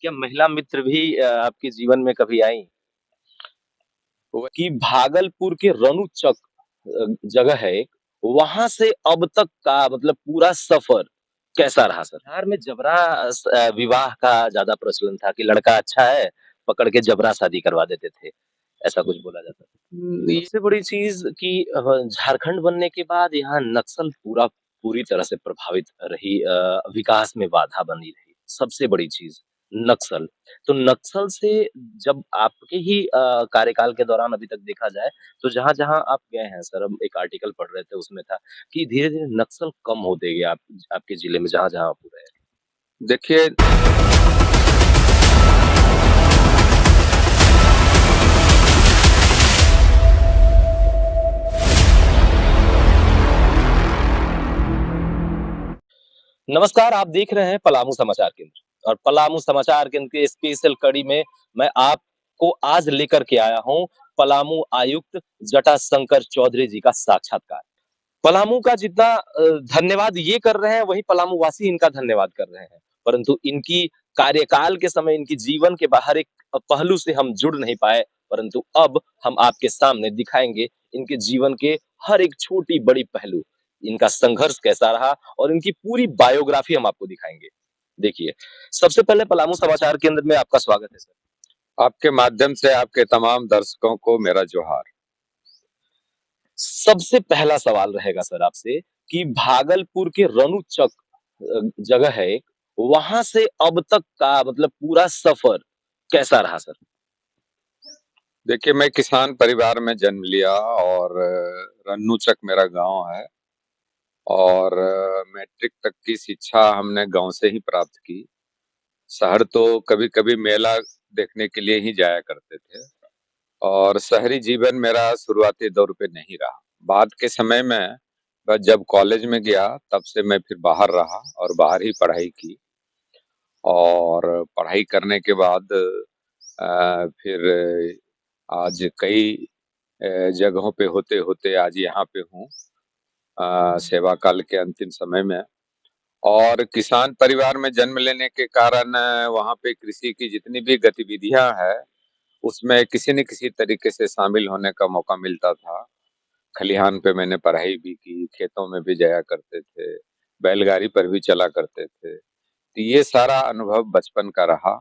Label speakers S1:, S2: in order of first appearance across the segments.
S1: क्या महिला मित्र भी आपके जीवन में कभी आईं? वो कि भागलपुर के रनुचक जगह है एक, वहाँ से अब तक का मतलब पूरा सफ़र कैसा रहा सर? बिहार में जबरा विवाह का ज़्यादा प्रचलन था कि लड़का अच्छा है, पकड़ के जबरा शादी करवा देते थे, ऐसा कुछ बोला जाता था। इससे बड़ी चीज़ कि झारखंड बनने के बाद यहाँ नक्सल पूरी तरह से प्रभावित रही, विकास में बाधा बनी रही, सबसे बड़ी चीज़ नक्सल। तो नक्सल से जब आपके ही कार्यकाल के दौरान अभी तक देखा जाए, तो जहाँ-जहाँ आप गए हैं सर, हम एक आर्टिकल पढ़ रहे थे उसमें था कि धीरे-धीरे नक्सल कम होते गए आपके जिले में जहाँ-जहाँ आप रहे।
S2: देखिए,
S1: नमस्कार, आप देख रहे हैं पलामू समाचार केंद्र और पलामू समाचार केंद्र के स्पेशल कड़ी में मैं आपको आज लेकर के आया हूँ पलामू आयुक्त जटाशंकर चौधरी जी का साक्षात्कार। पलामू का जितना धन्यवाद ये कर रहे हैं, वही पलामू वासी इनका धन्यवाद कर रहे हैं। परंतु इनकी कार्यकाल के समय इनकी जीवन के बाहर एक पहलू से हम जुड़ नहीं पाए, परंतु अब हम आपके सामने दिखाएँगे इनके जीवन के हर एक छोटी-बड़ी पहलू। इनका संघर्ष कैसा रहा और इनकी पूरी बायोग्राफी हम आपको दिखाएँगे। देखिए, सबसे पहले पलामू समाचार केंद्र में आपका स्वागत है सर।
S2: आपके माध्यम से आपके तमाम दर्शकों को मेरा जोहार।
S1: सबसे पहला सवाल रहेगा सर आपसे कि भागलपुर के रनुचक जगह है एक, वहाँ से अब तक का मतलब पूरा सफर कैसा रहा सर?
S2: देखिए, मैं किसान परिवार में जन्म लिया और रन्नूचक मेरा गाँव है और मैट्रिक तक की शिक्षा हमने गाँव से ही प्राप्त की। शहर तो कभी-कभी मेला देखने के लिए ही जाया करते थे और शहरी जीवन मेरा शुरुआती दौर पे नहीं रहा। बाद के समय में जब कॉलेज में गया, तब से मैं फिर बाहर रहा और बाहर ही पढ़ाई की और पढ़ाई करने के बाद फिर आज कई जगहों पे होते-होते आज यहाँ पे हूँ सेवा काल के अंतिम समय में और किसान परिवार में जन्म लेने के कारण वहाँ पे कृषि की जितनी भी गतिविधियाँ हैं, उसमें किसी न किसी तरीके से शामिल होने का मौका मिलता था। खलिहान पे मैंने पढ़ाई भी की, खेतों में भी जाया करते थे, बैलगाड़ी पर भी चला करते थे। तो ये सारा अनुभव बचपन का रहा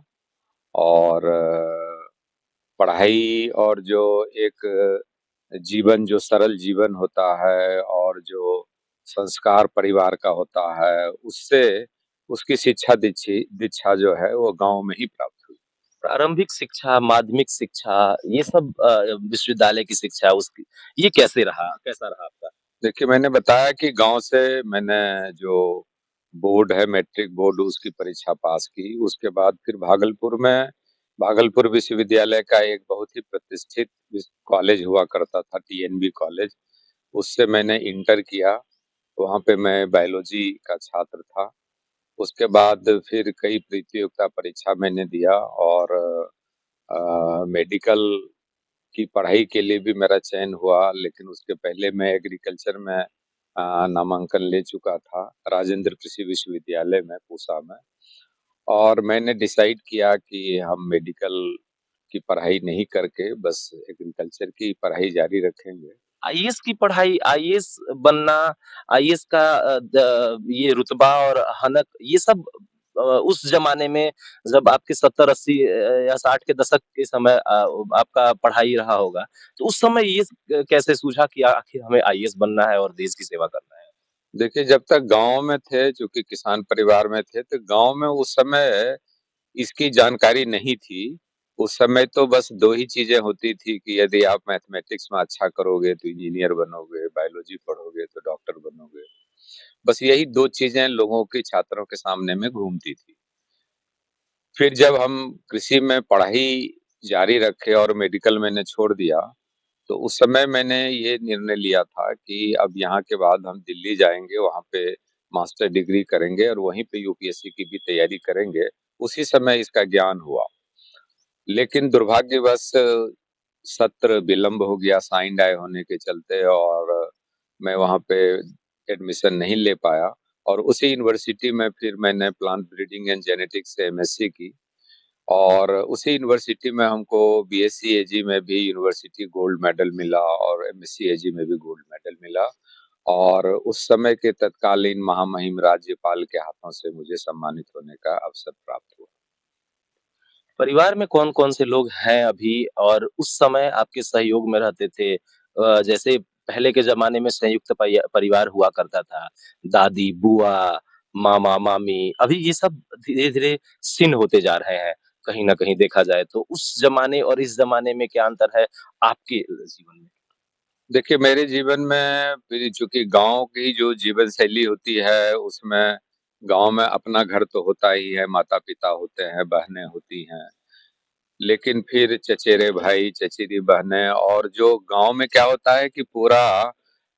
S2: और पढ़ाई और जो एक जीवन जो सरल जीवन होता है और जो संस्कार परिवार का होता है, उससे उसकी शिक्षा दीक्षा जो है वो गाँव में ही प्राप्त हुई।
S1: प्रारंभिक शिक्षा, माध्यमिक शिक्षा, ये सब विश्वविद्यालय की शिक्षा उसकी ये कैसा रहा आपका?
S2: देखिए, मैंने बताया कि गाँव से मैंने जो बोर्ड है, मैट्रिक बोर्ड उसकी परीक्षा पास की। उसके बाद फिर भागलपुर विश्वविद्यालय का एक बहुत ही प्रतिष्ठित कॉलेज हुआ करता था, टीएनबी कॉलेज। उससे मैंने इंटर किया, वहाँ पे मैं बायोलॉजी का छात्र था। उसके बाद फिर कई प्रतियोगिता परीक्षा मैंने दिया और मेडिकल की पढ़ाई के लिए भी मेरा चयन हुआ, लेकिन उसके पहले मैं एग्रीकल्चर में नामांकन ले चुका था, राजेंद्र कृषि विश्वविद्यालय में पूसा में और मैंने डिसाइड किया कि हम मेडिकल की पढ़ाई नहीं करके बस एग्रीकल्चर की पढ़ाई जारी रखेंगे।
S1: आईएएस की पढ़ाई, आईएएस बनना, आईएएस का ये रुतबा और हनक ये सब उस ज़माने में जब आपके 70-80 या 60 के दशक के समय आपका पढ़ाई रहा होगा, तो उस समय ये कैसे सूझा कि आखिर हमें आईएएस बनना है और देश की सेवा करना है?
S2: देखिए, जब तक गाँव में थे, चूँकि किसान परिवार में थे, तो गाँव में उस समय इसकी जानकारी नहीं थी। उस समय तो बस 2 ही चीज़ें होती थी कि यदि आप मैथमेटिक्स में अच्छा करोगे तो इंजीनियर बनोगे, बायोलॉजी पढ़ोगे तो डॉक्टर बनोगे। बस यही 2 चीज़ें लोगों की छात्रों के सामने में घूमती थी। फिर जब हम कृषि में पढ़ाई जारी रखे और मेडिकल मैंने छोड़ दिया, तो उस समय मैंने ये निर्णय लिया था कि अब यहाँ के बाद हम दिल्ली जाएँगे, वहाँ पे मास्टर डिग्री करेंगे और वहीं पे यूपीएससी की भी तैयारी करेंगे। उसी समय इसका ज्ञान हुआ। लेकिन दुर्भाग्यवश सत्र विलंब हो गया साइन डाई होने के चलते और मैं वहाँ पे एडमिशन नहीं ले पाया और उसी यूनिवर्सिटी में फिर मैंने प्लांट ब्रीडिंग एंड जेनेटिक्स से एमएससी की और उसी यूनिवर्सिटी में हमको बीएससी एजी में भी यूनिवर्सिटी गोल्ड मेडल मिला और एमएससी एजी में भी गोल्ड मेडल मिला। और उस समय के तत्कालीन महामहिम राज्यपाल के हाथों से मुझे सम्मानित होने का अवसर प्राप्त हुआ।
S1: परिवार में कौन-कौन से लोग हैं अभी और उस समय आपके सहयोग में रहते थे? जैसे पहले के ज़माने में संयुक्त परिवार हुआ करता था। दादी, बुआ, मामा-मामी, अभी ये सब धीरे-धीरे क्षीण होते जा रहे हैं, कहीं न कहीं देखा जाए तो। उस ज़माने और इस ज़माने में क्या अंतर है आपके जीवन में?
S2: देखिए, मेरे जीवन में मेरी चूँकि गाँव की जो जीवन शैली होती है, उसमें गाँव में अपना घर तो होता ही है, माता-पिता होते हैं, बहनें होती हैं। लेकिन फिर चचेरे भाई, चचेरी बहनें और जो गाँव में क्या होता है कि पूरा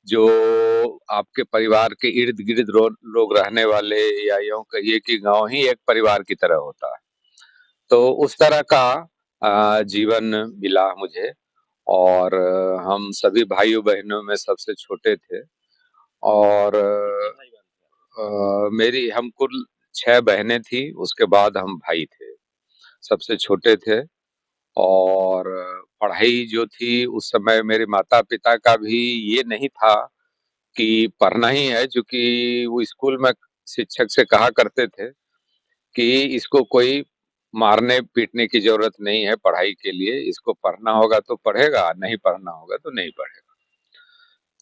S2: जो आपके परिवार के इर्द-गिर्द लोग रहने वाले या यूँ कहिए कि गाँव ही एक परिवार की तरह होता है। तो उस तरह का जीवन मिला मुझे और हम सभी भाइयों-बहनों में सबसे छोटे थे और
S1: कितने भाई-बहन थे आप?
S2: मेरी हम कुल 6 बहनें थी, उसके बाद हम भाई थे। सबसे छोटे थे और पढ़ाई जो थी उस समय मेरे माता-पिता का भी ये नहीं था कि पढ़ना ही है चूँकि वो स्कूल में शिक्षक से कहा करते थे कि इसको कोई मारने-पीटने की ज़रूरत नहीं है पढ़ाई के लिए, इसको पढ़ना होगा तो पढ़ेगा, नहीं पढ़ना होगा तो नहीं पढ़ेगा।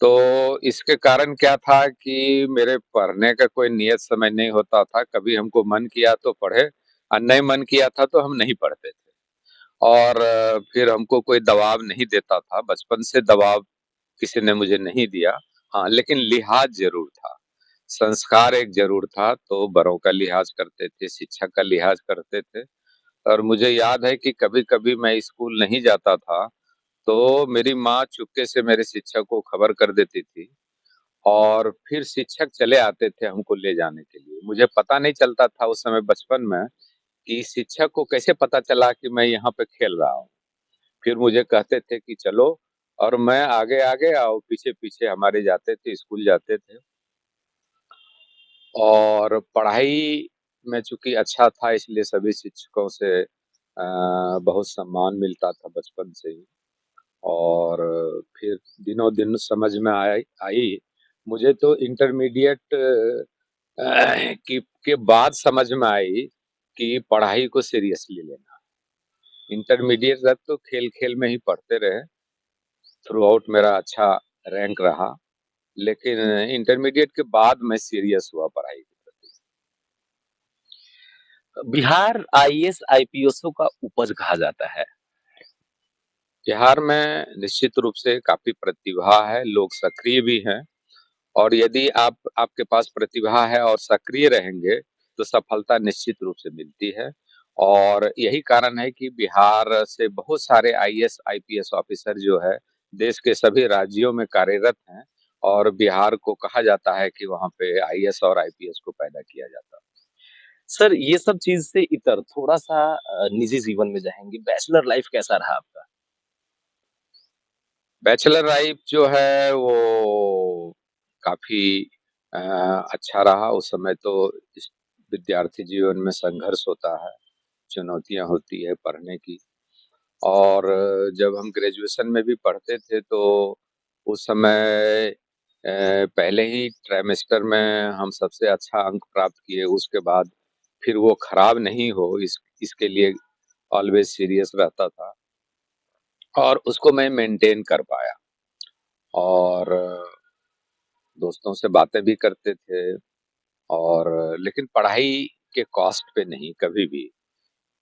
S2: तो इसके कारण क्या था कि मेरे पढ़ने का कोई नियत समय नहीं होता था, कभी हमको मन किया तो पढ़े और नहीं मन किया था तो हम नहीं पढ़ते थे। और फिर हमको कोई दबाव नहीं देता था, बचपन से दबाव किसी ने मुझे नहीं दिया। हाँ, लेकिन लिहाज़ ज़रूर था, संस्कार एक ज़रूर था, तो बड़ों का लिहाज़ करते थे, शिक्षक का लिहाज़ करते थे। और मुझे याद है कि कभी-कभी मैं स्कूल नहीं जाता था, तो मेरी माँ चुपके से मेरे शिक्षक को खबर कर देती थी और फिर शिक्षक चले आते थे हमको ले जाने के लिए। मुझे पता नहीं चलता था उस समय बचपन में कि शिक्षक को कैसे पता चला कि मैं यहाँ पे खेल रहा हूँ। फिर मुझे कहते थे कि चलो और मैं आगे-आगे और पीछे-पीछे हमारे जाते थे, स्कूल जाते थे। और पढ़ाई में चूँकि अच्छा था इसलिए सभी शिक्षकों से बहुत सम्मान मिलता था बचपन से ही और फिर दिनों-दिन समझ में आई आई। मुझे तो इंटरमीडिएट के बाद समझ में आई कि पढ़ाई को सीरियसली लेना। इंटरमीडिएट तक तो खेल-खेल में ही पढ़ते रहे, थ्रू आउट मेरा अच्छा रैंक रहा, लेकिन इंटरमीडिएट के बाद मैं सीरियस हुआ पढ़ाई के प्रति।
S1: बिहार आईएएस, आईपीएसओ का उपज कहा जाता है।
S2: बिहार में निश्चित रूप से काफ़ी प्रतिभा है, लोग सक्रिय भी हैं और यदि आपके पास प्रतिभा है और सक्रिय रहेंगे, तो सफलता निश्चित रूप से मिलती है। और यही कारण है कि बिहार से बहुत सारे आईएएस, आईपीएस ऑफ़िसर जो है, देश के सभी राज्यों में कार्यरत हैं और बिहार को कहा जाता है कि वहाँ पे आईएएस और आईपीएस को पैदा किया जाता है।
S1: सर, ये सब चीज़ से इतर थोड़ा-सा निजी जीवन में जाएँगे, बैचलर लाइफ़ कैसा रहा आपका?
S2: बैचलर लाइफ़ जो है वो काफ़ी अच्छा रहा। उस समय तो इस विद्यार्थी जीवन में संघर्ष होता है, चुनौतियाँ होती है पढ़ने की और जब हम ग्रेजुएशन में भी पढ़ते थे तो उस समय पहले ही ट्राइमेस्टर में हम सबसे अच्छा अंक प्राप्त किए, उसके बाद फिर वो खराब नहीं हो इसके लिए ऑलवेज़ सीरियस रहता था और उसको मैं मेंटेन कर पाया और दोस्तों से बातें भी करते थे और लेकिन पढ़ाई के कॉस्ट पे नहीं कभी भी।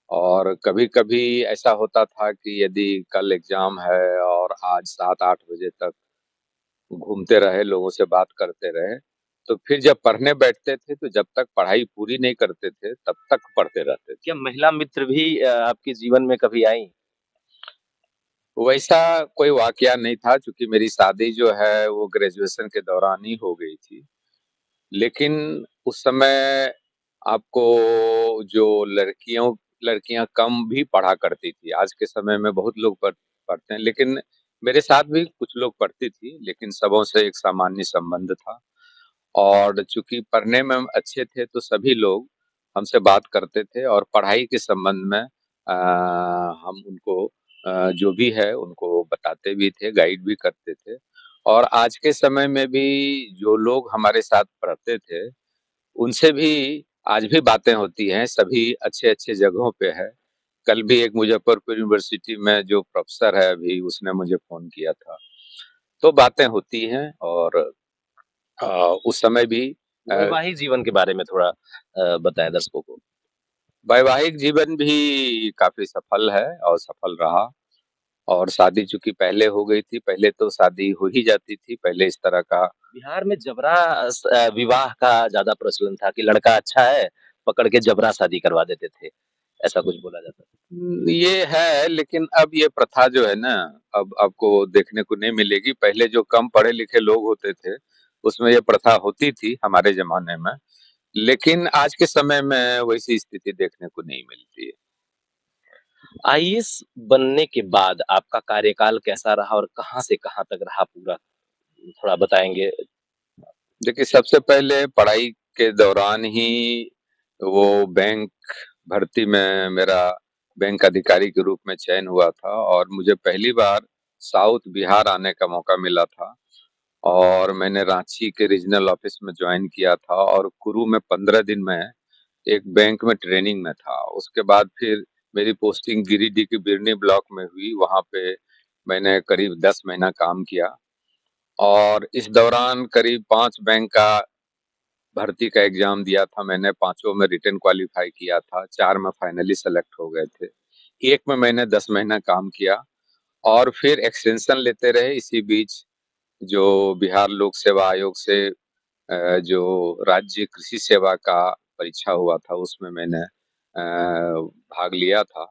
S2: और कभी-कभी ऐसा होता था कि यदि कल एग्ज़ाम है और आज 7-8 बजे तक घूमते रहे, लोगों से बात करते रहे, तो फिर जब पढ़ने बैठते थे, तो जब तक पढ़ाई पूरी नहीं करते थे, तब तक पढ़ते रहते थे।
S1: क्या महिला मित्र भी आपके जीवन में कभी आईं?
S2: वैसा कोई वाक़या नहीं था चूँकि मेरी शादी जो है वो ग्रेजुएशन के दौरान ही हो गई थी। लेकिन उस समय आपको जो लड़कियाँ कम भी पढ़ा करती थी। आज के समय में बहुत लोग पढ़ते हैं, लेकिन मेरे साथ भी कुछ लोग पढ़ती थी, लेकिन सबों से एक सामान्य संबंध था। और चूँकि पढ़ने में हम अच्छे थे, तो सभी लोग हमसे बात करते थे और पढ़ाई के संबंध में हम उनको जो भी है उनको बताते भी थे, गाइड भी करते थे। और आज के समय में भी जो लोग हमारे साथ पढ़ते थे, उनसे भी आज भी बातें होती हैं, सभी अच्छे-अच्छे जगहों पे है। कल भी एक मुज़फ़्फ़रपुर यूनिवर्सिटी में जो प्रोफ़ेसर है अभी, उसने मुझे फ़ोन किया था। तो बातें होती हैं और अ, उस समय भी अ,
S1: वैवाहिक जीवन के बारे में थोड़ा बताएँ दर्शकों को।
S2: वैवाहिक जीवन भी काफ़ी सफल है और सफल रहा। और शादी चूँकि पहले हो गई थी, पहले तो शादी हो ही जाती थी, पहले इस तरह का
S1: बिहार में जबरा विवाह का ज़्यादा प्रचलन था कि लड़का अच्छा है, पकड़ के जबरा शादी करवा देते थे। ऐसा कुछ बोला जाता था।
S2: ये है, लेकिन अब ये प्रथा जो है ना, अब आपको देखने को नहीं मिलेगी। पहले जो कम पढ़े-लिखे लोग होते थे, उसमें ये प्रथा होती थी हमारे ज़माने में, लेकिन आज के समय में वैसी स्थिति देखने को नहीं मिलती है।
S1: आईएएस बनने के बाद आपका कार्यकाल कैसा रहा और कहाँ से कहाँ तक रहा पूरा? थोड़ा बताएँगे?
S2: देखिए, सबसे पहले पढ़ाई के दौरान ही वो बैंक भर्ती में मेरा बैंक अधिकारी के रूप में चयन हुआ था और मुझे पहली बार साउथ बिहार आने का मौका मिला था और मैंने रांची के रीजनल ऑफिस में जॉइन किया था और कुरू में 15 दिन में एक बैंक में ट्रेनिंग में था। उसके बाद फिर मेरी पोस्टिंग गिरिडीह के बिरनी ब्लॉक में हुई, वहाँ पे मैंने करीब 10 महीना काम किया और इस दौरान करीब 5 बैंक का भर्ती का एग्जाम दिया था मैंने, पाँचों में रिटन क्वालीफाई किया था, 4 में फाइनली सेलेक्ट हो गए थे। एक में मैंने 10 महीना काम किया और फिर एक्सटेंशन लेते रहे। इसी बीच जो बिहार लोक सेवा आयोग से जो राज्य कृषि सेवा का परीक्षा हुआ था, उसमें मैंने भाग लिया था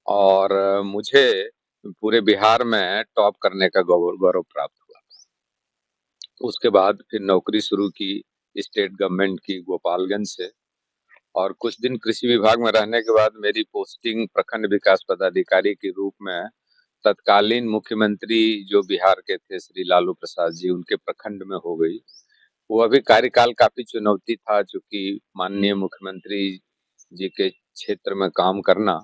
S2: और मुझे पूरे बिहार में टॉप करने का गौरव प्राप्त हुआ। उसके बाद फिर नौकरी शुरू की स्टेट गवर्नमेंट की गोपालगंज से और कुछ दिन कृषि विभाग में रहने के बाद मेरी पोस्टिंग प्रखंड विकास पदाधिकारी के रूप में तत्कालीन मुख्यमंत्री जो बिहार के थे श्री लालू प्रसाद जी, उनके प्रखंड में हो गई। वो अभी कार्यकाल काफी चुनौती था, चूंकि माननीय मुख्यमंत्री जी के क्षेत्र में काम करना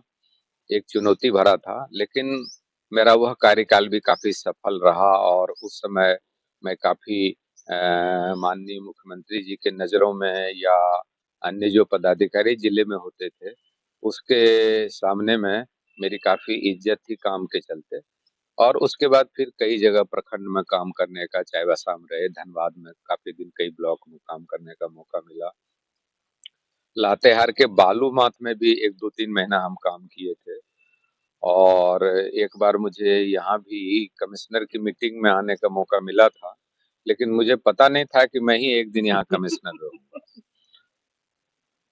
S2: एक चुनौती भरा था, लेकिन मेरा वह कार्यकाल भी काफी सफल रहा और उस समय मैं काफी माननीय मुख्यमंत्री जी के नजरों में या अन्य जो पदाधिकारी जिले में होते थे, उसके सामने में मेरी काफी इज्जत थी काम के चलते। और उसके बाद फिर कई जगह प्रखंड में काम करने का, चाहे वह रहे, धनबाद में काफी दिन कई ब्लॉक में काम करने का मौका मिला। लातेहार के बालू माथ में भी 1-2-3 महीना हम काम किए थे और एक बार मुझे यहाँ भी कमिश्नर की मीटिंग में आने का मौका मिला था, लेकिन मुझे पता नहीं था कि मैं ही एक दिन यहाँ कमिश्नर रहूँगा।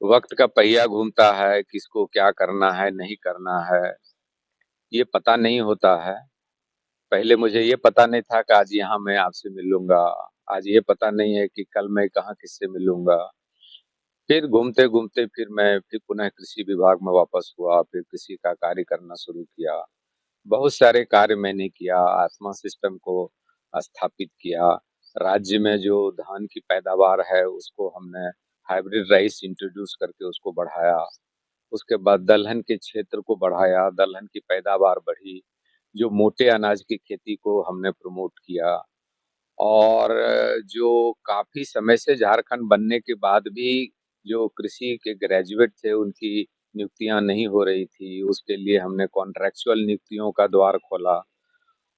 S2: वक़्त का पहिया घूमता है, किसको क्या करना है, नहीं करना है, ये पता नहीं होता है। पहले मुझे ये पता नहीं था कि आज यहाँ मैं आपसे मिलूँगा, आज ये पता नहीं है कि कल मैं कहाँ किससे मिलूँगा। फिर घूमते-घूमते फिर मैं फिर पुनः कृषि विभाग में वापस हुआ, फिर कृषि का कार्य करना शुरू किया। बहुत सारे कार्य मैंने किया, आत्मा सिस्टम को स्थापित किया। राज्य में जो धान की पैदावार है, उसको हमने हाइब्रिड राइस इंट्रोड्यूस करके उसको बढ़ाया। उसके बाद दलहन के क्षेत्र को बढ़ाया, दलहन की पैदावार बढ़ी। जो मोटे अनाज की खेती को हमने प्रमोट किया और जो काफ़ी समय से झारखंड बनने के बाद भी जो कृषि के ग्रेजुएट थे, उनकी नियुक्तियाँ नहीं हो रही थी, उसके लिए हमने कॉन्ट्रैक्चुअल नियुक्तियों का द्वार खोला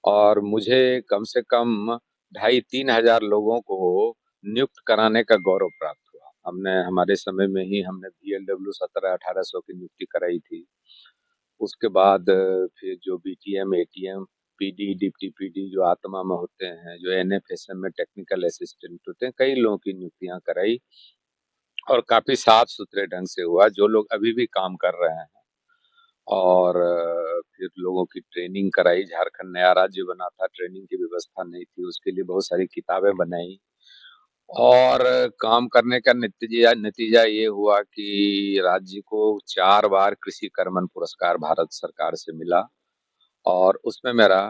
S2: और मुझे कम से कम ढाई 3 हज़ार लोगों को नियुक्त कराने का गौरव प्राप्त हुआ। हमने हमारे समय में ही हमने बीएलडब्ल्यू 17-1800 की नियुक्ति कराई थी। उसके बाद फिर जो BTM, ATM, PD, deputy PD जो आत्मा में होते हैं, जो एनएफएसएम में टेक्निकल असिस्टेंट होते हैं, कई लोगों की नियुक्तियाँ कराई और काफ़ी साफ-सुथरे ढंग से हुआ, जो लोग अभी भी काम कर रहे हैं। और फिर लोगों की ट्रेनिंग कराई, झारखंड नया राज्य बना था, ट्रेनिंग की व्यवस्था नहीं थी, उसके लिए बहुत सारी किताबें बनाई और काम करने का नतीजा नतीजा ये हुआ कि राज्य को 4 बार कृषि कर्मण पुरस्कार भारत सरकार से मिला और उसमें मेरा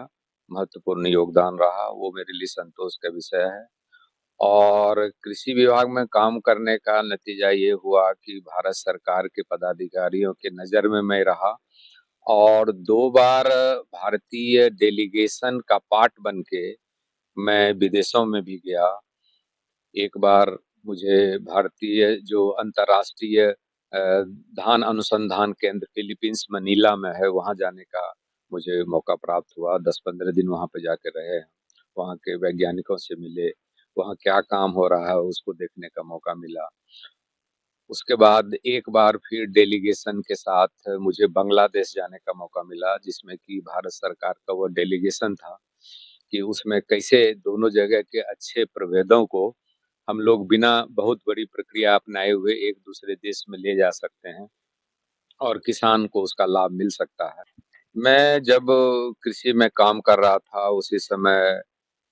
S2: महत्वपूर्ण योगदान रहा, वो मेरे लिए संतोष का विषय है। और कृषि विभाग में काम करने का नतीजा ये हुआ कि भारत सरकार के पदाधिकारियों के नज़र में मैं रहा और 2 बार भारतीय डेलीगेशन का पार्ट बन के मैं विदेशों में भी गया। एक बार मुझे भारतीय जो अंतर्राष्ट्रीय धान अनुसंधान केंद्र फिलीपींस मनीला में है, वहाँ जाने का मुझे मौका प्राप्त हुआ। 10-15 दिन वहाँ पे जाके रहे। वहाँ के वैज्ञानिकों से मिले, वहाँ क्या काम हो रहा है उसको देखने का मौका मिला। उसके बाद एक बार फिर डेलीगेशन के साथ मुझे बांग्लादेश जाने का मौका मिला, जिसमें कि भारत सरकार का वो डेलीगेशन था कि उसमें कैसे दोनों जगह के अच्छे प्रभेदों को हम लोग बिना बहुत बड़ी प्रक्रिया अपनाए हुए एक दूसरे देश में ले जा सकते हैं और किसान को उसका लाभ मिल सकता है। मैं जब कृषि में काम कर रहा था उसी समय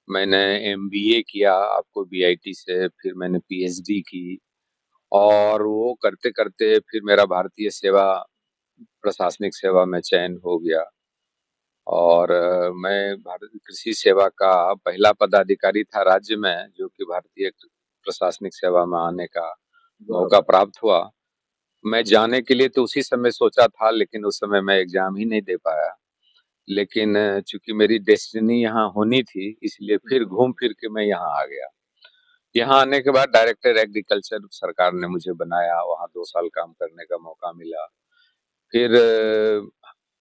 S2: मैंने एमबीए किया आपको बीआईटी से, फिर मैंने पीएचडी की और वो करते-करते फिर मेरा भारतीय सेवा प्रशासनिक सेवा में चयन हो गया और मैं भारत कृषि सेवा का पहला पदाधिकारी था राज्य में, जो कि भारतीय प्रशासनिक सेवा में आने का मौका प्राप्त हुआ। मैं जाने के लिए तो उसी समय सोचा था, लेकिन उस समय मैं एग्ज़ाम ही नहीं दे पाया। लेकिन चूँकि मेरी डेस्टिनी यहाँ होनी थी, इसलिए फिर घूम फिर के मैं यहाँ आ गया। यहाँ आने के बाद डायरेक्टर एग्रीकल्चर सरकार ने मुझे बनाया, वहाँ 2 साल काम करने का मौका मिला। फिर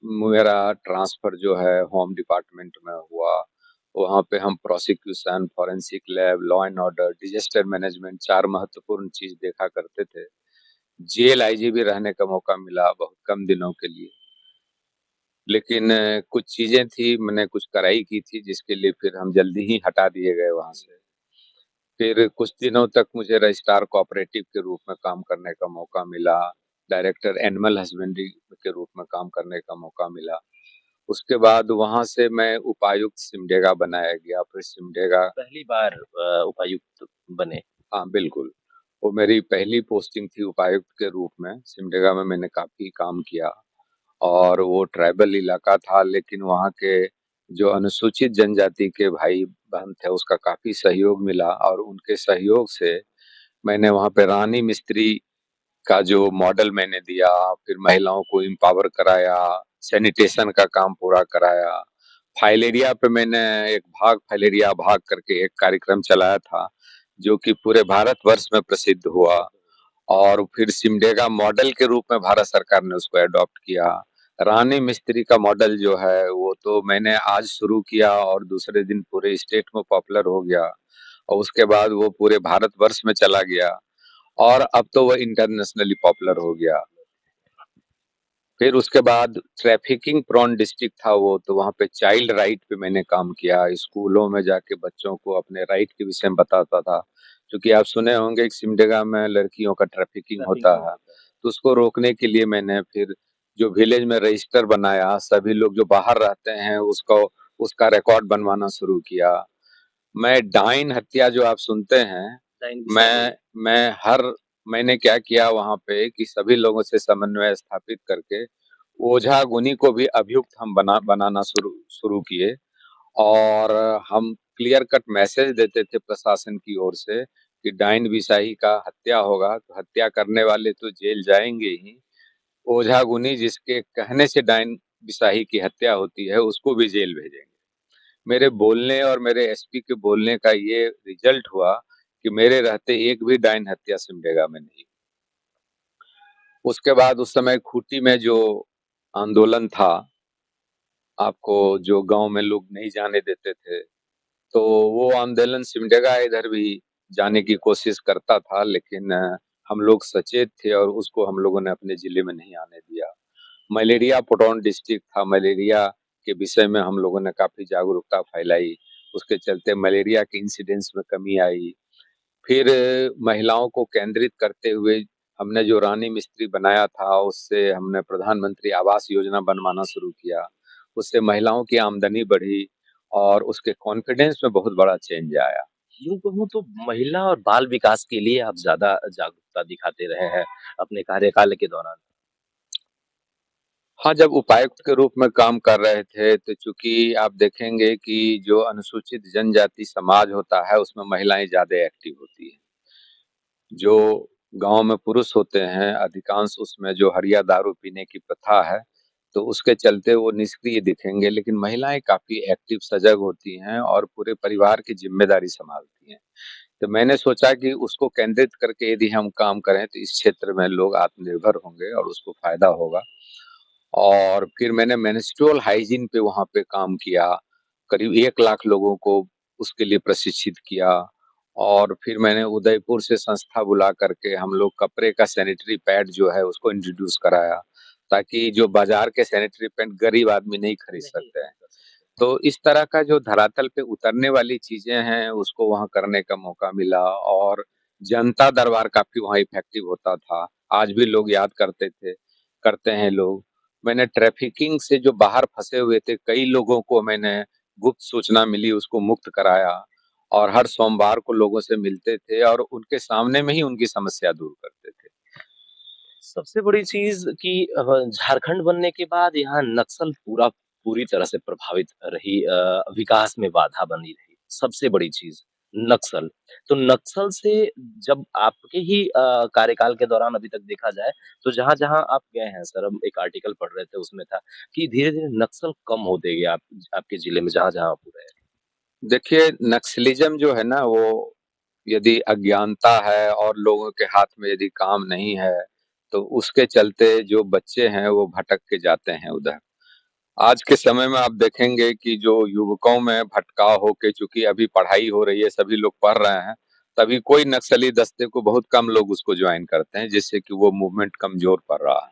S2: मेरा ट्रांसफ़र जो है होम डिपार्टमेंट में हुआ। वहाँ पे हम prosecution, forensic lab, law and order, disaster management 4 महत्वपूर्ण चीज़ देखा करते थे। जेल आईजी भी रहने का मौका मिला बहुत कम दिनों के लिए। लेकिन कुछ चीज़ें थी, मैंने कुछ कराई की थी जिसके लिए फिर हम जल्दी ही हटा दिए गए वहाँ से। फिर कुछ दिनों तक मुझे रजिस्ट्रार कोऑपरेटिव के रूप में काम करने का मौका मिला, डायरेक्टर एनिमल हस्बेंड्री के रूप में काम करने का मौका मिला। उसके बाद वहाँ से मैं उपायुक्त सिमडेगा बनाया गया, फिर सिमडेगा
S1: पहली बार उपायुक्त बने।
S2: हाँ, बिल्कुल। वो मेरी पहली पोस्टिंग थी उपायुक्त के रूप में, सिमडेगा में मैंने काफ़ी काम किया और वो ट्राइबल इलाका था, लेकिन वहाँ के जो अनुसूचित जनजाति के भाई-बहन थे, उसका काफ़ी सहयोग मिला और उनके सहयोग से मैंने वहाँ पे रानी मिस्त्री का जो मॉडल मैंने दिया, फिर महिलाओं को एम्पावर कराया, सैनिटेशन का काम पूरा कराया। फाइलेरिया पे मैंने एक भाग फाइलेरिया भाग करके एक कार्यक्रम चलाया था, जो कि पूरे भारतवर्ष में प्रसिद्ध हुआ और फिर सिमडेगा मॉडल के रूप में भारत सरकार ने उसको एडॉप्ट किया। रानी मिस्त्री का मॉडल जो है, वो तो मैंने आज शुरू किया और दूसरे दिन पूरे स्टेट में पॉपुलर हो गया और उसके बाद वो पूरे भारतवर्ष में चला गया और अब तो वो इंटरनेशनली पॉपुलर हो गया। फिर उसके बाद ट्रैफिकिंग प्रोन डिस्ट्रिक्ट था वो, तो वहाँ पे चाइल्ड राइट पे मैंने काम किया। स्कूलों में जाके बच्चों को अपने राइट के विषय में बताता था। क्योंकि आप सुने होंगे कि सिमडेगा में लड़कियों का ट्रैफिकिंग होता है, तो उसको रोकने के लिए मैंने फिर जो विलेज में रजिस्टर बनाया, सभी लोग जो बाहर रहते हैं उसको उसका रिकॉर्ड बनवाना शुरू किया। मैं डाइन हत्या जो आप सुनते हैं, मैं मैं हर मैंने क्या किया वहाँ पे कि सभी लोगों से समन्वय स्थापित करके ओझा गुनी को भी अभियुक्त हम बनाना शुरू शुरू किए और हम क्लियर कट मैसेज देते थे प्रशासन की ओर से कि डाइन बिसाही का हत्या होगा तो हत्या करने वाले तो जेल जाएंगे ही, ओझा गुनी जिसके कहने से डाइन बिसाही की हत्या होती है उसको भी जेल भेजेंगे। मेरे बोलने और मेरे एसपी के बोलने का ये रिजल्ट हुआ कि मेरे रहते एक भी डाइन हत्या सिमडेगा में नहीं। उसके बाद उस समय खूंटी में जो आंदोलन था, आपको जो गांव में लोग नहीं जाने देते थे, तो वो आंदोलन सिमडेगा इधर भी जाने की कोशिश करता था, लेकिन हम लोग सचेत थे और उसको हम लोगों ने अपने जिले में नहीं आने दिया। मलेरिया पोटौन डिस्ट्रिक्ट था, मलेरिया के विषय में हम लोगों ने काफ़ी जागरूकता फैलाई, उसके चलते मलेरिया के इंसिडेंस में कमी आई। फिर महिलाओं को केंद्रित करते हुए हमने जो रानी मिस्त्री बनाया था, उससे हमने प्रधानमंत्री आवास योजना बनवाना शुरू किया। उससे महिलाओं की आमदनी बढ़ी और उसके कॉन्फिडेंस में बहुत बड़ा चेंज आया।
S1: यूँ कहूँ तो महिला और बाल विकास के लिए आप ज़्यादा जागरूकता दिखाते रहे हैं अपने कार्यकाल के दौरान।
S2: हाँ, जब उपायुक्त के रूप में काम कर रहे थे, तो चूँकि आप देखेंगे कि जो अनुसूचित जनजाति समाज होता है, उसमें महिलाएँ ज़्यादा एक्टिव होती हैं। जो गाँव में पुरुष होते हैं, अधिकांश उसमें जो हरिया दारू पीने की प्रथा है, तो उसके चलते वो निष्क्रिय दिखेंगे, लेकिन महिलाएँ काफ़ी एक्टिव सजग होती हैं और पूरे परिवार की ज़िम्मेदारी सँभालती हैं। तो मैंने सोचा कि उसको केंद्रित करके यदि हम काम करें तो इस क्षेत्र में लोग आत्मनिर्भर होंगे और उसको फ़ायदा होगा। और फिर मैंने मेंस्ट्रुअल हाइजीन पे वहाँ पे काम किया। करीब 1 लाख लोगों को उसके लिए प्रशिक्षित किया और फिर मैंने उदयपुर से संस्था बुला करके हम लोग कपड़े का सैनिटरी पैड जो है उसको इंट्रोड्यूस कराया, ताकि जो बाज़ार के सैनिटरी पैड गरीब आदमी नहीं खरीद
S1: नहीं
S2: सकते हैं।
S1: कर सकते।
S2: तो इस तरह का जो धरातल पे उतरने वाली चीज़ें हैं, उसको वहाँ करने का मौका मिला और जनता दरबार काफ़ी वहाँ इफ़ेक्टिव होता था। आज भी लोग याद करते थे, करते हैं लोग। मैंने ट्रैफ़िकिंग से जो बाहर फँसे हुए थे, कई लोगों को मैंने गुप्त सूचना मिली, उसको मुक्त कराया और हर सोमवार को लोगों से मिलते थे और उनके सामने में ही उनकी समस्या दूर करते थे।
S1: सबसे बड़ी चीज़ कि झारखंड बनने के बाद यहाँ नक्सल पूरी तरह से प्रभावित रही, विकास में बाधा बनी रही। सबसे बड़ी चीज़ नक्सल। तो नक्सल से जब आपके ही कार्यकाल के दौरान अभी तक देखा जाए, तो जहाँ-जहाँ आप गए हैं सर, हम एक आर्टिकल पढ़ रहे थे उसमें था कि धीरे-धीरे नक्सल कम होते गए आपके जिले में जहाँ-जहाँ आप रहे।
S2: देखिए, नक्सलिज़्म जो है ना, वो यदि अज्ञानता है और लोगों के हाथ में यदि काम नहीं है, तो उसके चलते जो बच्चे हैं, वो भटक के जाते हैं उधर। आज के समय में आप देखेंगे कि जो युवकों में भटकाव हो के, चूँकि अभी पढ़ाई हो रही है, सभी लोग पढ़ रहे हैं, तभी कोई नक्सली दस्ते को बहुत कम लोग उसको जॉइन करते हैं, जिससे कि वो मूवमेंट कमज़ोर पड़ रहा है।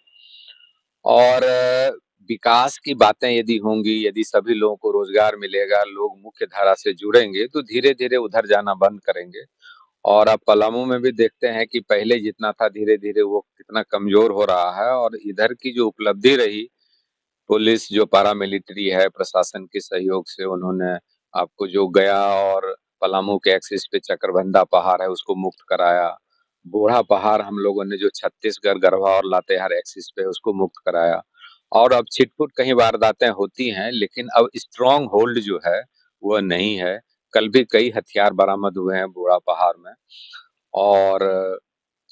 S2: और विकास की बातें यदि होंगी, यदि सभी लोगों को रोज़गार मिलेगा, लोग मुख्य धारा से जुड़ेंगे, तो धीरे-धीरे उधर जाना बंद करेंगे। और आप पलामू में भी देखते हैं कि पहले जितना था, धीरे-धीरे वो कितना कमज़ोर हो रहा है और इधर की जो उपलब्धि रही, पुलिस जो पैरामिलिट्री है, प्रशासन के सहयोग से उन्होंने आपको जो गया और पलामू के एक्सिस पे चक्रबंधा पहाड़ है, उसको मुक्त कराया। बूढ़ा पहाड़ हम लोगों ने जो छत्तीसगढ़, गढ़वा और लातेहार एक्सिस पे है, उसको मुक्त कराया। और अब छिटपुट कहीं वारदातें होती हैं, लेकिन अब स्ट्रॉन्ग होल्ड जो है, वो नहीं है। कल भी कई हथियार बरामद हुए हैं बूढ़ा पहाड़ में और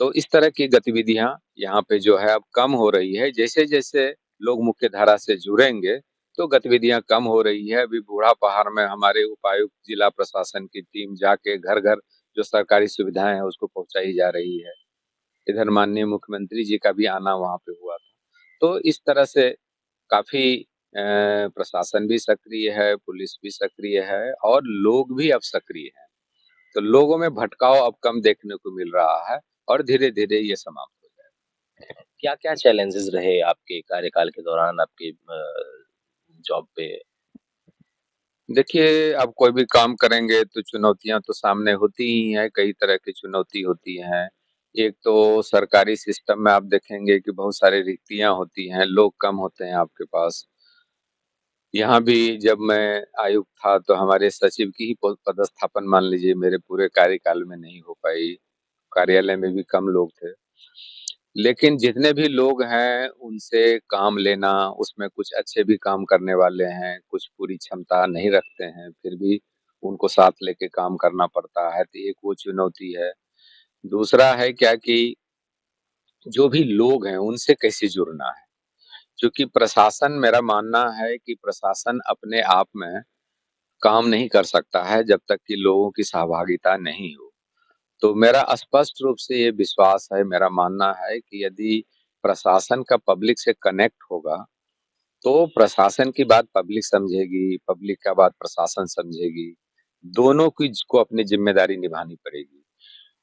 S2: तो इस तरह की गतिविधियाँ यहाँ पे जो है अब कम हो रही है। जैसे-जैसे लोग मुख्य धारा से जुड़ेंगे, तो गतिविधियाँ कम हो रही है। अभी बूढ़ा पहाड़ में हमारे उपायुक्त, जिला प्रशासन की टीम जाके घर-घर जो सरकारी सुविधाएँ हैं, उसको पहुँचाई जा रही है। इधर माननीय मुख्यमंत्री जी का भी आना वहाँ पे हुआ था। तो इस तरह से काफ़ी प्रशासन भी सक्रिय है, पुलिस भी सक्रिय है और लोग भी अब सक्रिय हैं। तो लोगों में भटकाव अब कम देखने को मिल रहा है और धीरे-धीरे ये समाप्त हो जाएगा।
S1: क्या-क्या चैलेंजेज़ रहे आपके कार्यकाल के दौरान आपके जॉब पे?
S2: देखिए, अब कोई भी काम करेंगे तो चुनौतियाँ तो सामने होती ही हैं, कई तरह की चुनौती होती हैं। एक तो सरकारी सिस्टम में आप देखेंगे कि बहुत सारी रिक्तियाँ होती हैं, लोग कम होते हैं आपके पास। यहाँ भी जब मैं आयुक्त था तो हमारे सचिव की ही पदस्थापन मान लीजिए मेरे पूरे कार्यकाल में नहीं हो पाई, कार्यालय में भी कम लोग थे। लेकिन जितने भी लोग हैं उनसे काम लेना, उसमें कुछ अच्छे भी काम करने वाले हैं, कुछ पूरी क्षमता नहीं रखते हैं, फिर भी उनको साथ लेके काम करना पड़ता है, तो एक वो चुनौती है। दूसरा है क्या कि जो भी लोग हैं उनसे कैसे जुड़ना है, क्योंकि प्रशासन, मेरा मानना है कि प्रशासन अपने आप में काम नहीं कर सकता है जब तक कि लोगों की सहभागिता नहीं हो। तो मेरा स्पष्ट रूप से ये विश्वास है, मेरा मानना है कि यदि प्रशासन का पब्लिक से कनेक्ट होगा, तो प्रशासन की बात पब्लिक समझेगी, पब्लिक का बात प्रशासन समझेगी। दोनों की को अपनी ज़िम्मेदारी निभानी पड़ेगी।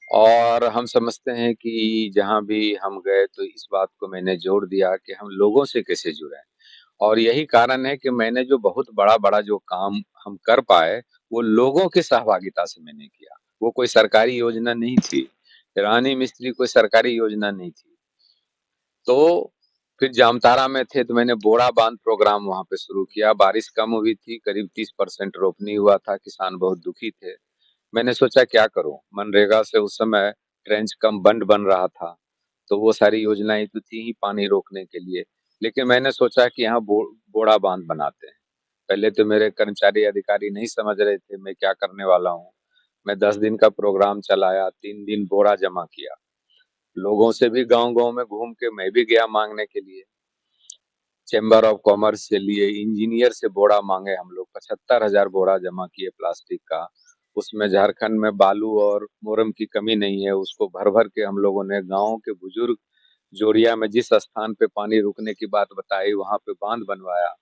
S2: और हम समझते हैं कि जहाँ भी हम गए तो इस बात को मैंने जोर दिया कि हम लोगों से कैसे जुड़ें। और यही कारण है कि मैंने जो बहुत बड़ा-बड़ा जो काम हम कर पाए, वो लोगों की सहभागिता से मैंने किया। वो कोई सरकारी योजना नहीं थी। रानी मिस्त्री कोई सरकारी योजना नहीं थी। तो फिर जामताड़ा में थे तो मैंने बोड़ा बाँध प्रोग्राम वहाँ पे शुरू किया। बारिश कम हुई थी, करीब 30% रोपनी हुआ था, किसान बहुत दुखी थे। मैंने सोचा क्या करूँ? मनरेगा से उस समय ट्रेंच कम बंड बन रहा था, तो वो सारी योजनाएँ तो थी ही पानी रोकने के लिए। लेकिन मैंने सोचा कि यहाँ बोड़ा बाँध बनाते हैं। पहले तो मेरे कर्मचारी अधिकारी नहीं समझ रहे थे मैं क्या करने वाला हूँ। मैं 10 दिन का प्रोग्राम चलाया, 3 दिन बोरा जमा किया। लोगों से भी गाँव-गाँव में घूम के मैं भी गया माँगने के लिए। चेंबर ऑफ कॉमर्स से लिए, इंजीनियर से बोरा मांगे हम लोग, 75,000 बोरा जमा किए प्लास्टिक का। उसमें झारखंड में बालू और मोरम की कमी नहीं है, उसको भर भर के हम लोगों ने गांव के बुजुर्ग जोरिया में जिस स्थान पे पानी रुकने की बात बताई वहां पे बांध बनवाया।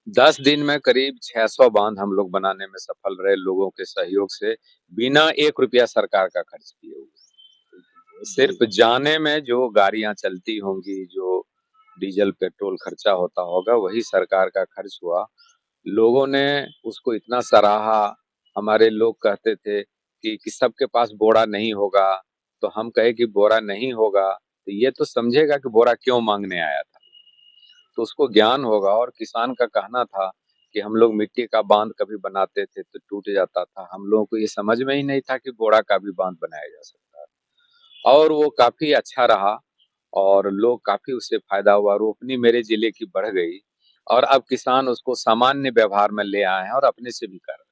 S2: 10 दिन में करीब 600 बांध हम लोग बनाने में सफल रहे लोगों के सहयोग से, बिना 1 रुपया सरकार का खर्च किए हुए। सिर्फ जाने में जो गाड़ियां चलती होंगी, जो डीजल पेट्रोल खर्चा होता होगा, वही सरकार का खर्च हुआ। लोगों ने उसको इतना सराहा। हमारे लोग कहते थे कि सबके पास बोरा नहीं होगा, तो हम कहे कि बोरा नहीं होगा तो ये तो समझेगा कि बोरा क्यों मांगने आया था, तो उसको ज्ञान होगा। और किसान का कहना था कि हम लोग मिट्टी का बांध कभी बनाते थे तो टूट जाता था, हम लोगों को ये समझ में ही नहीं था कि बोरा का भी बांध बनाया जा सकता है। और वो काफी अच्छा रहा और लोग काफी उससे फायदा हुआ, रोपनी मेरे जिले की बढ़ गई और अब किसान उसको सामान्य व्यवहार में ले आए हैं और अपने से भी कर रहे हैं।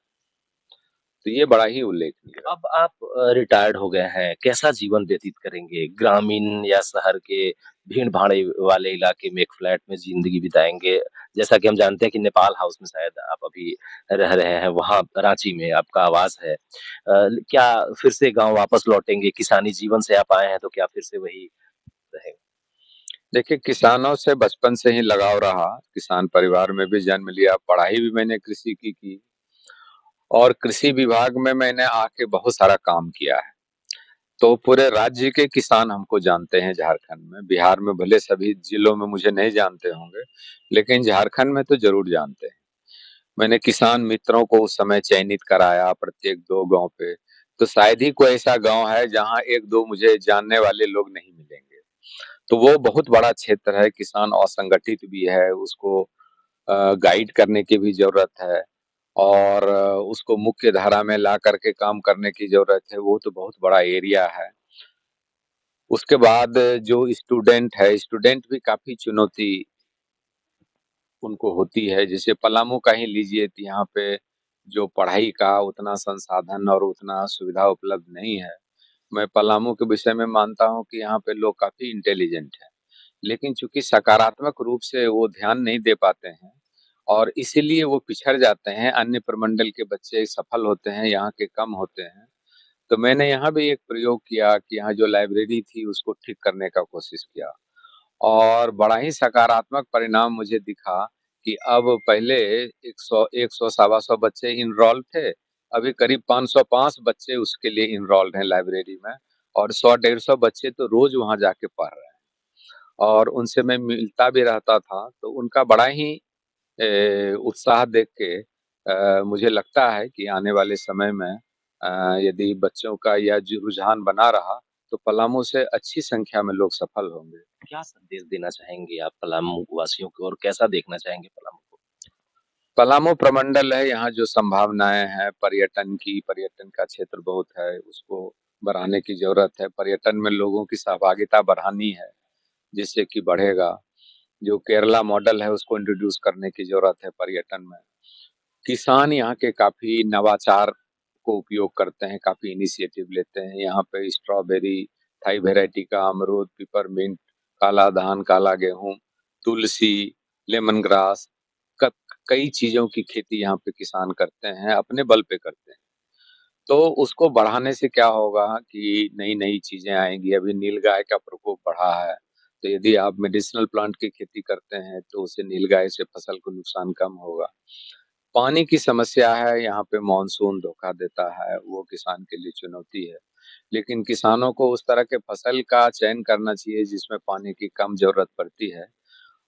S2: तो ये बड़ा ही उल्लेखनीय है।
S1: अब आप रिटायर्ड हो गए हैं, कैसा जीवन व्यतीत करेंगे? ग्रामीण या शहर के भीड़-भाड़ वाले इलाके में एक फ्लैट में ज़िंदगी बिताएँगे? जैसा कि हम जानते हैं कि नेपाल हाउस में शायद आप अभी रह रहे हैं, वहाँ रांची में आपका आवास है। क्या फिर से गाँव वापस लौटेंगे? किसानी जीवन से आप आए हैं, तो क्या फिर से वही रहेंगे?
S2: देखिए, किसानों से बचपन से ही लगाव रहा, किसान परिवार में भी जन्म लिया, पढ़ाई भी मैंने कृषि की और कृषि विभाग में मैंने आके बहुत सारा काम किया है। तो पूरे राज्य के किसान हमको जानते हैं झारखंड में। बिहार में भले सभी जिलों में मुझे नहीं जानते होंगे, लेकिन झारखंड में तो ज़रूर जानते हैं। मैंने किसान मित्रों को उस समय चयनित कराया प्रत्येक 2 गाँव पे, तो शायद ही कोई ऐसा गाँव है जहाँ 1-2 मुझे जानने वाले लोग नहीं मिलेंगे। तो वो बहुत बड़ा क्षेत्र है, किसान असंगठित भी है, उसको गाइड करने की भी ज़रूरत है और उसको मुख्य धारा में ला करके काम करने की ज़रूरत है, वो तो बहुत बड़ा एरिया है। उसके बाद जो स्टूडेंट है, स्टूडेंट भी काफ़ी चुनौती उनको होती है। जैसे पलामू का ही लीजिए तो यहाँ पे जो पढ़ाई का उतना संसाधन और उतना सुविधा उपलब्ध नहीं है। मैं पलामू के विषय में मानता हूँ कि यहाँ पे लोग काफ़ी इंटेलिजेंट हैं, लेकिन चूँकि सकारात्मक रूप से वो ध्यान नहीं दे पाते हैं और इसीलिए वो पिछड़ जाते हैं। अन्य प्रमंडल के बच्चे सफल होते हैं, यहाँ के कम होते हैं। तो मैंने यहाँ भी एक प्रयोग किया कि यहाँ जो लाइब्रेरी थी उसको ठीक करने का कोशिश किया और बड़ा ही सकारात्मक परिणाम मुझे दिखा कि अब पहले 100 सवा सौ बच्चे इनरोल थे, अभी करीब 505 बच्चे उसके लिए इनरोल्ड हैं लाइब्रेरी में और 100 डेढ़ 100 बच्चे तो रोज वहाँ जाके पढ़ रहे हैं और उनसे मैं मिलता भी रहता था, तो उनका बड़ा ही उत्साह देख के मुझे लगता है कि आने वाले समय में यदि बच्चों का यह जो रुझान बना रहा, तो पलामू से अच्छी संख्या में लोग सफल होंगे।
S1: क्या संदेश देना चाहेंगे आप पलामू वासियों को और कैसा देखना चाहेंगे पलामू को?
S2: पलामू प्रमंडल है, यहाँ जो संभावनाएँ हैं पर्यटन की, पर्यटन का क्षेत्र बहुत है, उसको बढ़ाने की ज़रूरत है। पर्यटन में लोगों की सहभागिता बढ़ानी है, जिससे कि बढ़ेगा। जो केरला मॉडल है, उसको इंट्रोड्यूस करने की ज़रूरत है पर्यटन में। किसान यहाँ के काफ़ी नवाचार को उपयोग करते हैं, काफ़ी इनिशिएटिव लेते हैं। यहाँ पे स्ट्रॉबेरी, थाई वैरायटी का अमरूद, पिपरमिंट, काला धान, काला गेहूँ, तुलसी, लेमन ग्रास, क कई चीज़ों की खेती यहाँ पे किसान करते हैं, अपने बल पे करते हैं। तो उसको बढ़ाने से क्या होगा कि नई-नई चीज़ें आएँगी। अभी नीलगाय का प्रकोप बढ़ा है, तो यदि आप मेडिसिनल प्लांट की खेती करते हैं, तो उससे नीलगाय से फसल को नुकसान कम होगा। पानी की समस्या है, यहाँ पे मानसून धोखा देता है, वो किसान के लिए चुनौती है। लेकिन किसानों को उस तरह के फसल का चयन करना चाहिए जिसमें पानी की कम ज़रूरत पड़ती है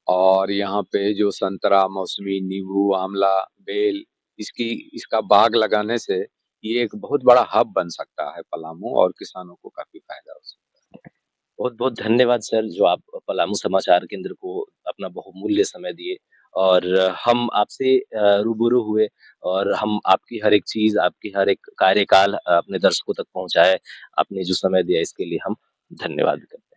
S2: और यहाँ पे जो संतरा, मौसमी, नींबू, आँवला, बेल इसका बाग लगाने से ये एक बहुत बड़ा हब बन सकता है पलामू और किसानों को काफ़ी फ़ायदा हो सकता है।
S1: बहुत-बहुत धन्यवाद सर, जो आप पलामू समाचार केंद्र को अपना बहुमूल्य समय दिए और हम आपसे रूबरू हुए और हम आपकी हर एक चीज़, आपकी हर एक कार्यकाल अपने दर्शकों तक पहुँचाए। आपने जो समय दिया इसके लिए हम धन्यवाद करते हैं।